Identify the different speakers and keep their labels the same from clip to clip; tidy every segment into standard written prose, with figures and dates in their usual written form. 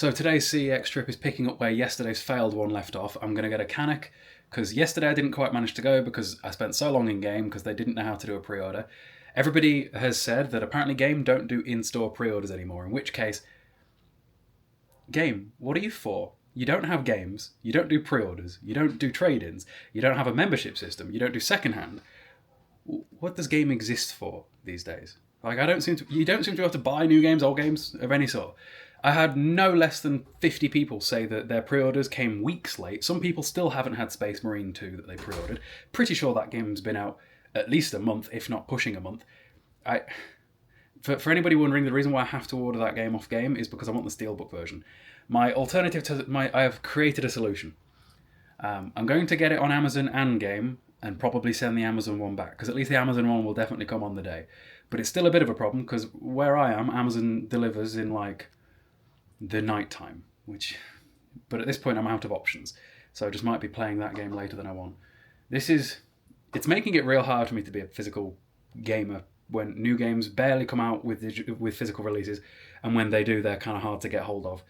Speaker 1: So today's CEX trip is picking up where yesterday's failed one left off. I'm going to get a Canuck, because yesterday I didn't quite manage to go because I spent so long in game because they didn't know how to do a pre-order. Everybody has said that apparently Game don't do in-store pre-orders anymore, in which case, Game, what are you for? You don't have games, you don't do pre-orders, you don't do trade-ins, you don't have a membership system, you don't do second-hand. What does Game exist for these days? Like, you don't seem to have to buy new games, old games of any sort. I had no less than 50 people say that their pre-orders came weeks late. Some people still haven't had Space Marine 2 that they pre-ordered. Pretty sure that game's been out at least a month, if not pushing a month. For anybody wondering, the reason why I have to order that game off Game is because I want the Steelbook version. My alternative to I have created a solution. I'm going to get it on Amazon and Game, and probably send the Amazon one back, because at least the Amazon one will definitely come on the day. But it's still a bit of a problem, because where I am, Amazon delivers in, like, the night time, but at this point I'm out of options, so I just might be playing that game later than I want. It's making it real hard for me to be a physical gamer when new games barely come out with physical releases, and when they do, they're kind of hard to get hold of,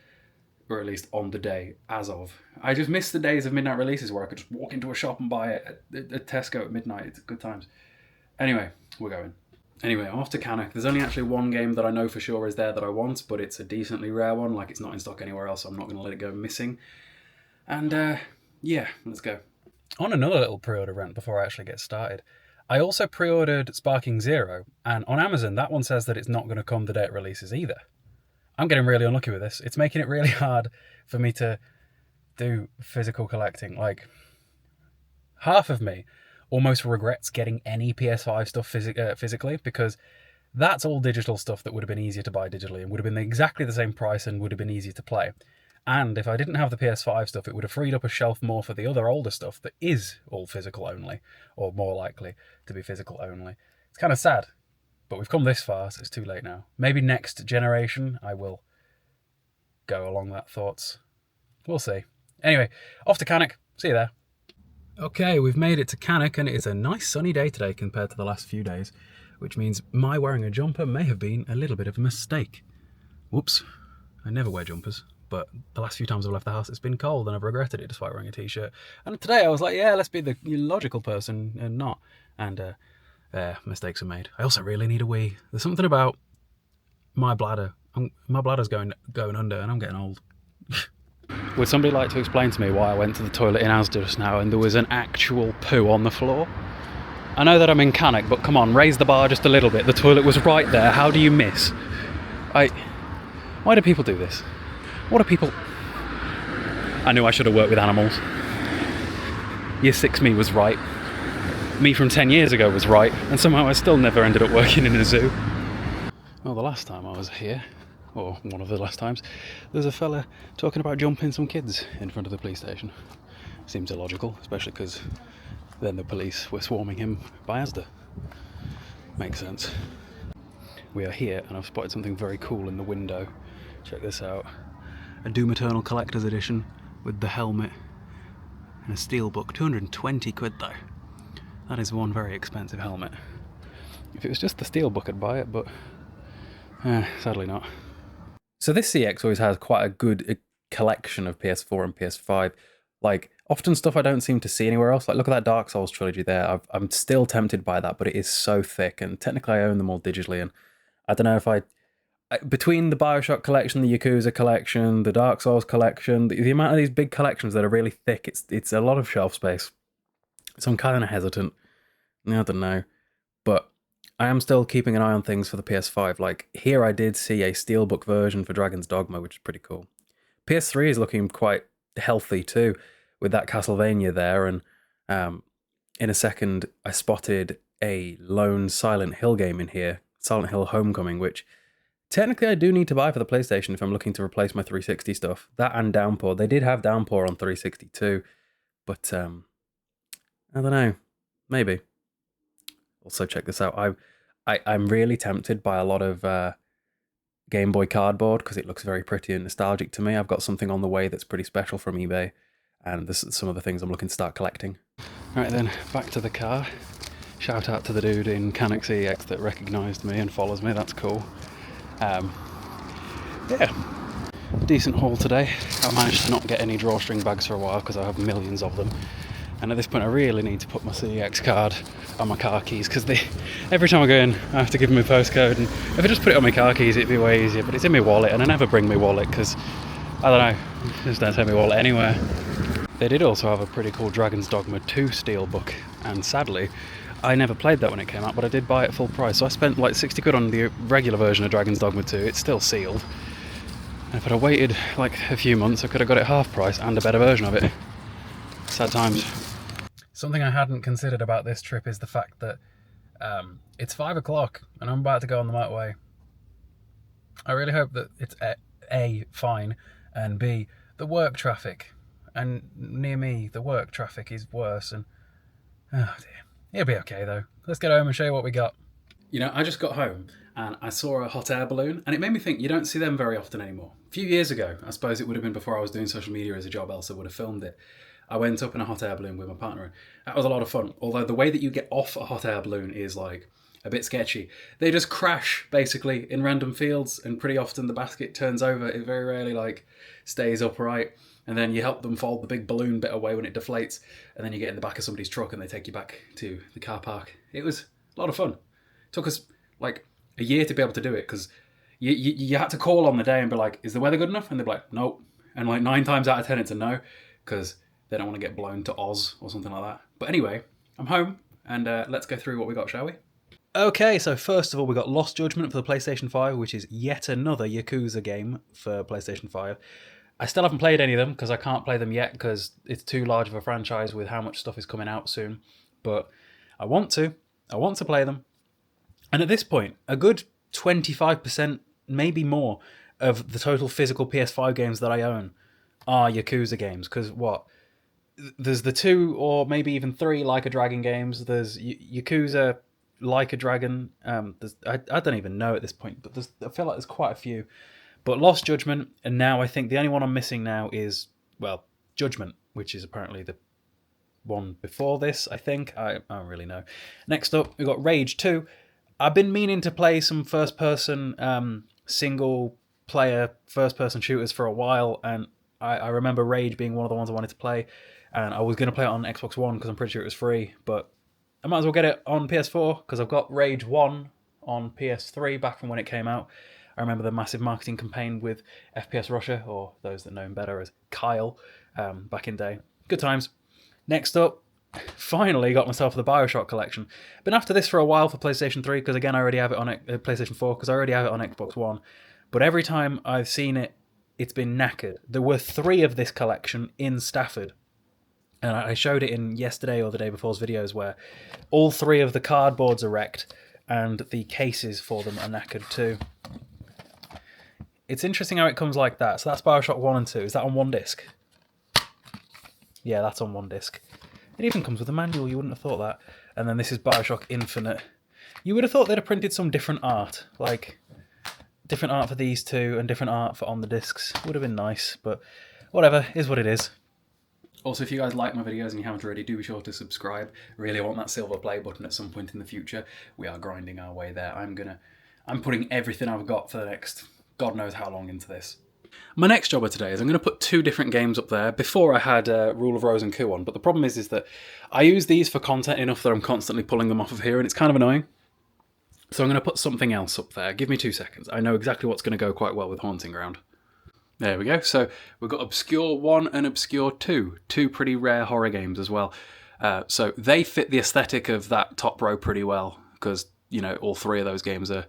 Speaker 1: or at least on the day as of. I just miss the days of midnight releases where I could just walk into a shop and buy it at Tesco at midnight. It's good times. Anyway, we're going. Anyway, I'm off to Canuck. There's only actually one game that I know for sure is there that I want, but it's a decently rare one. Like, it's not in stock anywhere else, so I'm not going to let it go missing. And, yeah, let's go. On another little pre-order rant before I actually get started, I also pre-ordered Sparking Zero, and on Amazon, that one says that it's not going to come the day it releases either. I'm getting really unlucky with this. It's making it really hard for me to do physical collecting. Like, half of me almost regrets getting any PS5 stuff physically, because that's all digital stuff that would have been easier to buy digitally and would have been exactly the same price and would have been easier to play. And if I didn't have the PS5 stuff, it would have freed up a shelf more for the other older stuff that is all physical only, or more likely to be physical only. It's kind of sad, but we've come this far, so it's too late now. Maybe next generation I will go along that thoughts. We'll see. Anyway, off to Canuck. See you there. Okay, we've made it to Canuck, and it is a nice sunny day today compared to the last few days, which means my wearing a jumper may have been a little bit of a mistake. Whoops. I never wear jumpers, but the last few times I've left the house it's been cold and I've regretted it despite wearing a t-shirt. And today I was like, yeah, let's be the logical person and not. And mistakes are made. I also really need a wee. There's something about my bladder. My bladder's going under and I'm getting old. Would somebody like to explain to me why I went to the toilet in Asda just now and there was an actual poo on the floor? I know that I'm in Canuck, but come on, raise the bar just a little bit. The toilet was right there. How do you miss? Why do people do this? What are people... I knew I should have worked with animals. Year 6 me was right. Me from 10 years ago was right, and somehow I still never ended up working in a zoo. Well, the last time I was here, or one of the last times, there's a fella talking about jumping some kids in front of the police station. Seems illogical, especially because then the police were swarming him by Asda. Makes sense. We are here, and I've spotted something very cool in the window. Check this out. A Doom Eternal Collector's Edition with the helmet and a steelbook. 220 quid though. That is one very expensive helmet. If it was just the steelbook I'd buy it, but sadly not. So this CEX always has quite a good collection of PS4 and PS5. Like, often stuff I don't seem to see anywhere else. Like, look at that Dark Souls trilogy there. I'm still tempted by that, but it is so thick, and technically I own them all digitally, and I don't know if between the Bioshock collection, the Yakuza collection, the Dark Souls collection, the amount of these big collections that are really thick, it's a lot of shelf space. So I'm kind of hesitant. I don't know. But I am still keeping an eye on things for the PS5. Like, here I did see a steelbook version for Dragon's Dogma, which is pretty cool. PS3 is looking quite healthy too, with that Castlevania there, and in a second I spotted a lone Silent Hill game in here, Silent Hill Homecoming, which technically I do need to buy for the PlayStation if I'm looking to replace my 360 stuff. That and Downpour. They did have Downpour on 360 too, but I don't know, maybe. Also, check this out. I'm really tempted by a lot of Game Boy cardboard because it looks very pretty and nostalgic to me. I've got something on the way that's pretty special from eBay, and this is some of the things I'm looking to start collecting. Right then, back to the car. Shout out to the dude in Canuck CEX that recognised me and follows me. That's cool. Yeah. decent haul today. I managed to not get any drawstring bags for a while because I have millions of them. And at this point I really need to put my CEX card on my car keys, because every time I go in I have to give them my postcode, and if I just put it on my car keys it'd be way easier, but it's in my wallet and I never bring my wallet because, I don't know, I just don't take my wallet anywhere. They did also have a pretty cool Dragon's Dogma 2 steelbook, and sadly I never played that when it came out, but I did buy it at full price, so I spent like 60 quid on the regular version of Dragon's Dogma 2. It's still sealed, and if I'd have waited like a few months I could have got it half price and a better version of it. Sad times. Something I hadn't considered about this trip is the fact that it's 5 o'clock and I'm about to go on the motorway. I really hope that it's A, fine, and B, the work traffic. And near me, the work traffic is worse, and oh dear. It'll be okay though. Let's get home and show you what we got. You know, I just got home and I saw a hot air balloon, and it made me think you don't see them very often anymore. A few years ago, I suppose it would have been before I was doing social media as a job, else I would have filmed it. I went up in a hot air balloon with my partner. That was a lot of fun. Although the way that you get off a hot air balloon is like a bit sketchy. They just crash basically in random fields, and pretty often the basket turns over. It very rarely like stays upright. And then you help them fold the big balloon bit away when it deflates, and then you get in the back of somebody's truck and they take you back to the car park. It was a lot of fun. It took us like a year to be able to do it, because you had to call on the day and be like, is the weather good enough? And they'd be like, nope. And like 9 times out of 10 it's a no, because they don't want to get blown to Oz or something like that. But anyway, I'm home, and let's go through what we got, shall we? Okay, so first of all, we got Lost Judgment for the PlayStation 5, which is yet another Yakuza game for PlayStation 5. I still haven't played any of them because I can't play them yet because it's too large of a franchise with how much stuff is coming out soon. But I want to play them. And at this point, a good 25%, maybe more, of the total physical PS5 games that I own are Yakuza games. Because what? There's the 2 or maybe even 3 Like a Dragon games. There's Yakuza, Like a Dragon. I don't even know at this point, but I feel like there's quite a few. But Lost Judgment, and now I think the only one I'm missing now is, well, Judgment, which is apparently the one before this, I think. I don't really know. Next up, we've got Rage 2. I've been meaning to play some first-person, single-player, first-person shooters for a while, and I remember Rage being one of the ones I wanted to play, and I was going to play it on Xbox One because I'm pretty sure it was free, but I might as well get it on PS4 because I've got Rage 1 on PS3 back from when it came out. I remember the massive marketing campaign with FPS Russia, or those that know him better as Kyle, back in day. Good times. Next up, finally got myself the Bioshock collection. Been after this for a while for PlayStation 3, because again I already have it on PlayStation 4, because I already have it on Xbox One. But every time I've seen it, it's been knackered. There were 3 of this collection in Stafford. And I showed it in yesterday or the day before's videos, where all 3 of the cardboards are wrecked and the cases for them are knackered too. It's interesting how it comes like that. So that's Bioshock 1 and 2. Is that on one disc? Yeah, that's on one disc. It even comes with a manual. You wouldn't have thought that. And then this is Bioshock Infinite. You would have thought they'd have printed some different art. Like, different art for these 2 and different art for on the discs. Would have been nice, but whatever. Is what it is. Also, if you guys like my videos and you haven't already, do be sure to subscribe. Really want that silver play button at some point in the future. We are grinding our way there. I'm putting everything I've got for the next God knows how long into this. My next job of today is I'm going to put 2 different games up there. Before I had Rule of Rose and Coup on, but the problem is that I use these for content enough that I'm constantly pulling them off of here, and it's kind of annoying. So I'm going to put something else up there. Give me 2 seconds. I know exactly what's going to go quite well with Haunting Ground. There we go. So we've got Obscure 1 and Obscure 2. 2 pretty rare horror games as well. So they fit the aesthetic of that top row pretty well, because, you know, all 3 of those games are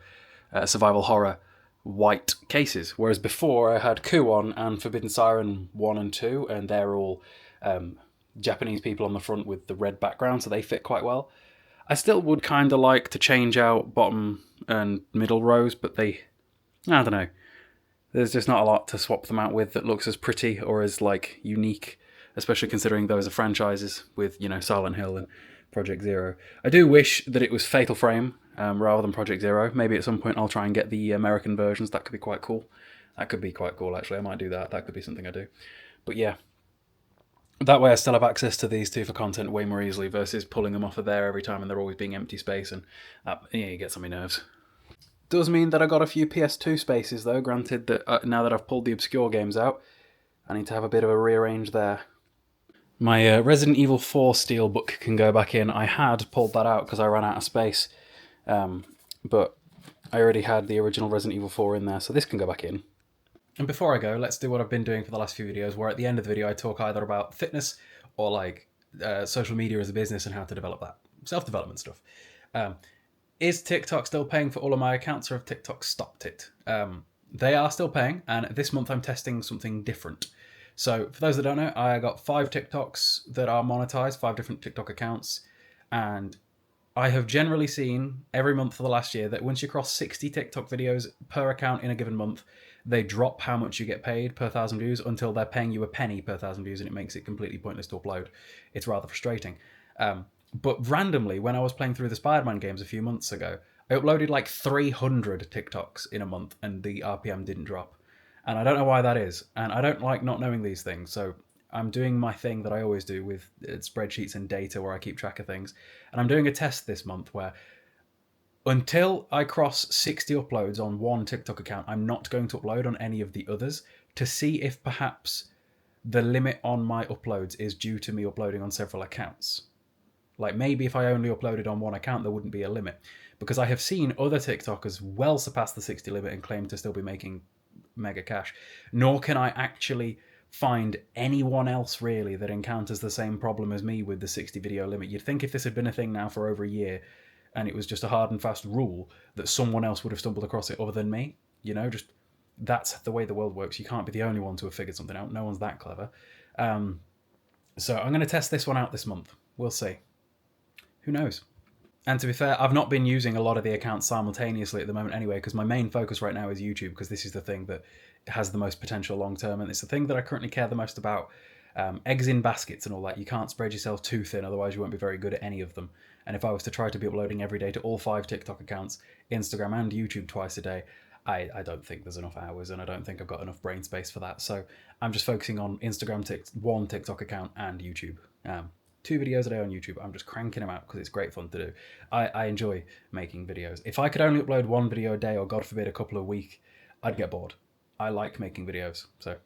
Speaker 1: survival horror white cases, whereas before I had Coup on and Forbidden Siren 1 and 2, and they're all Japanese people on the front with the red background, so they fit quite well. I still would kind of like to change out bottom and middle rows, but I don't know. There's just not a lot to swap them out with that looks as pretty or as like unique, especially considering those are franchises with, you know, Silent Hill and Project Zero. I do wish that it was Fatal Frame rather than Project Zero. Maybe at some point I'll try and get the American versions. That could be quite cool. That could be quite cool, actually. I might do that. That could be something I do. But yeah, that way I still have access to these 2 for content way more easily versus pulling them off of there every time and they're always being empty space, and that, yeah, it gets on my nerves. Does mean that I got a few PS2 spaces though, granted that now that I've pulled the obscure games out, I need to have a bit of a rearrange there. My Resident Evil 4 Steelbook can go back in. I had pulled that out because I ran out of space, but I already had the original Resident Evil 4 in there, so this can go back in. And before I go, let's do what I've been doing for the last few videos, where at the end of the video I talk either about fitness or like social media as a business and how to develop that. Self-development stuff. Is TikTok still paying for all of my accounts, or have TikTok stopped it? They are still paying, and this month I'm testing something different. So for those that don't know, I got 5 TikToks that are monetized, 5 different TikTok accounts, and I have generally seen every month for the last year that once you cross 60 TikTok videos per account in a given month, they drop how much you get paid per 1,000 views until they're paying you a penny per 1,000 views, and it makes it completely pointless to upload. It's rather frustrating. But randomly, when I was playing through the Spider-Man games a few months ago, I uploaded like 300 TikToks in a month and the RPM didn't drop. And I don't know why that is. And I don't like not knowing these things. So I'm doing my thing that I always do with spreadsheets and data where I keep track of things. And I'm doing a test this month where until I cross 60 uploads on one TikTok account, I'm not going to upload on any of the others to see if perhaps the limit on my uploads is due to me uploading on several accounts. Like maybe if I only uploaded on one account, there wouldn't be a limit. Because I have seen other TikTokers well surpass the 60 limit and claim to still be making mega cash. Nor can I actually find anyone else really that encounters the same problem as me with the 60 video limit. You'd think if this had been a thing now for over a year and it was just a hard and fast rule, that someone else would have stumbled across it other than me. You know, just that's the way the world works. You can't be the only one to have figured something out. No one's that clever. So I'm going to test this one out this month. We'll see. Who knows? And to be fair, I've not been using a lot of the accounts simultaneously at the moment anyway, because my main focus right now is YouTube, because this is the thing that has the most potential long term, and it's the thing that I currently care the most about. Eggs in baskets and all that. You can't spread yourself too thin, otherwise you won't be very good at any of them. And if I was to try to be uploading every day to all 5 TikTok accounts, Instagram and YouTube twice a day, I don't think there's enough hours, and I don't think I've got enough brain space for that. So I'm just focusing on Instagram, one TikTok account, and YouTube. 2 videos a day on YouTube. I'm just cranking them out because it's great fun to do. I enjoy making videos. If I could only upload 1 video a day, or God forbid a couple a week, I'd get bored. I like making videos. So